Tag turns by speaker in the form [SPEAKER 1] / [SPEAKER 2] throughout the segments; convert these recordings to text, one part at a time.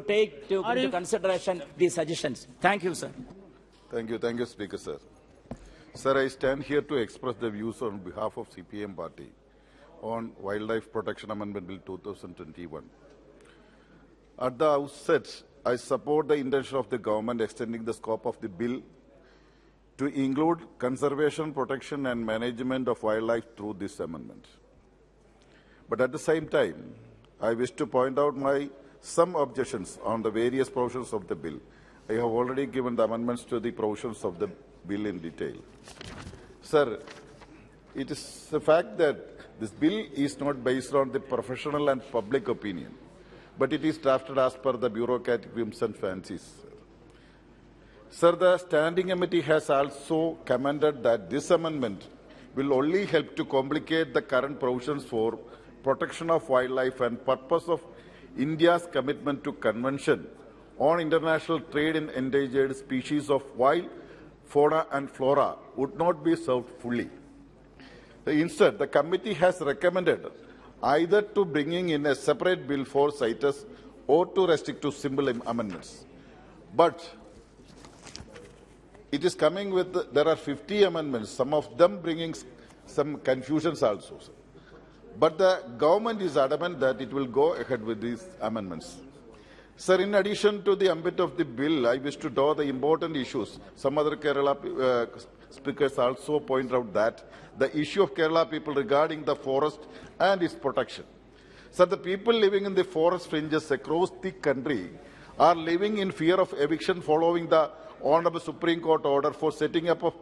[SPEAKER 1] take into consideration these suggestions. Thank you, sir.
[SPEAKER 2] Thank you, Speaker, sir. Sir, I stand here to express the views on behalf of CPM party on Wildlife Protection Amendment Bill 2021. At the outset, I support the intention of the government extending the scope of the bill to include conservation, protection and management of wildlife through this amendment. But at the same time, I wish to point out some objections on the various provisions of the bill. I have already given the amendments to the provisions of the bill in detail. Sir, it is a fact that this bill is not based on the professional and public opinion, but it is drafted as per the bureaucratic whims and fancies. Sir, the Standing Committee has also commented that this amendment will only help to complicate the current provisions for protection of wildlife and purpose of India's commitment to Convention on International Trade in Endangered Species of Wild Fauna and Flora would not be served fully. Instead, the committee has recommended either to bringing in a separate bill for CITES or to restrict to simple amendments. But it is coming with, there are 50 amendments, some of them bringing some confusions also. But the government is adamant that it will go ahead with these amendments. Sir, in addition to the ambit of the bill, I wish to draw the important issues. Some other Kerala speakers also point out that the issue of Kerala people regarding the forest and its protection. Sir, the people living in the forest fringes across the country are living in fear of eviction following the Honorable Supreme Court order for setting up a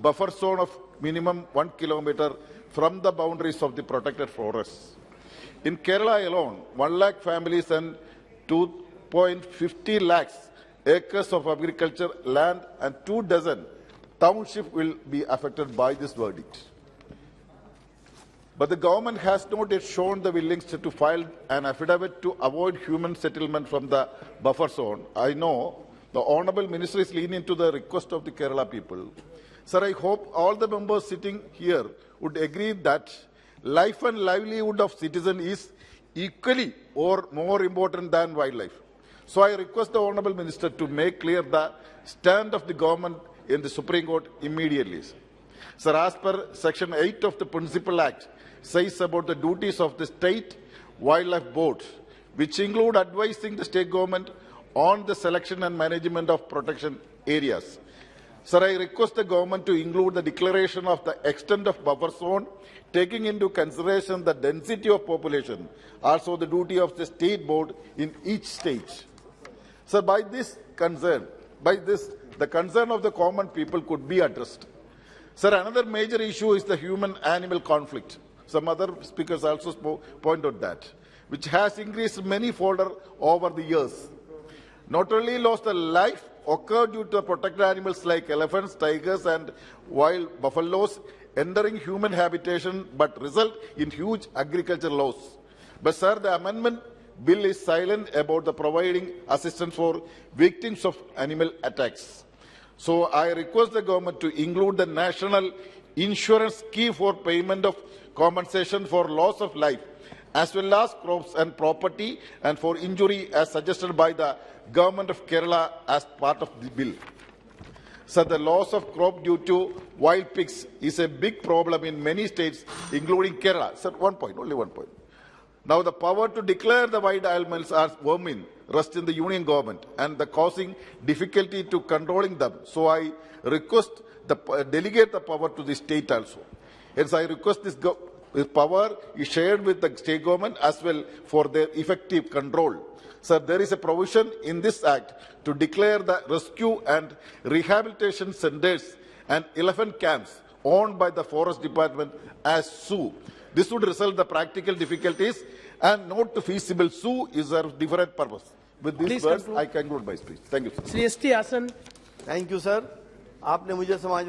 [SPEAKER 2] buffer zone of minimum 1 kilometer from the boundaries of the protected forests. In Kerala alone, 1 lakh families and 2.50 lakhs acres of agriculture land and 24 townships will be affected by this verdict. But the government has not yet shown the willingness to file an affidavit to avoid human settlement from the buffer zone. I know the Honourable Minister is leaning to the request of the Kerala people. Sir, I hope all the members sitting here would agree that life and livelihood of citizens is equally or more important than wildlife. So I request the Honourable Minister to make clear the stand of the government in the Supreme Court immediately. Sir, as per Section 8 of the Principal Act, says about the duties of the State Wildlife Board, which include advising the state government on the selection and management of protection areas. Sir, I request the government to include the declaration of the extent of buffer zone, taking into consideration the density of population, also the duty of the state board in each state. Sir, by this, the concern of the common people could be addressed. Sir, another major issue is the human-animal conflict. Some other speakers also point out that, which has increased many-fold over the years. Not only loss of life occurred due to protected animals like elephants, tigers and wild buffaloes entering human habitation, but result in huge agricultural loss. But sir, the amendment bill is silent about the providing assistance for victims of animal attacks. So I request the government to include the national insurance scheme for payment of compensation for loss of life, as well as crops and property, and for injury as suggested by the Government of Kerala as part of the bill. So the loss of crop due to wild pigs is a big problem in many states, including Kerala. Sir, only one point. Now the power to declare the wild animals as vermin rests in the union government and the causing difficulty to controlling them. So I request delegate the power to the state also. Hence I request this power is shared with the state government as well for their effective control. Sir, there is a provision in this act to declare the rescue and rehabilitation centers and elephant camps owned by the Forest Department as zoo. This would resolve the practical difficulties and not feasible. Zoo is a different purpose. With these words, I conclude my speech. Thank you, sir.
[SPEAKER 3] Sri S.T. Hasan.
[SPEAKER 4] Thank you, sir. आपने मुझे समाज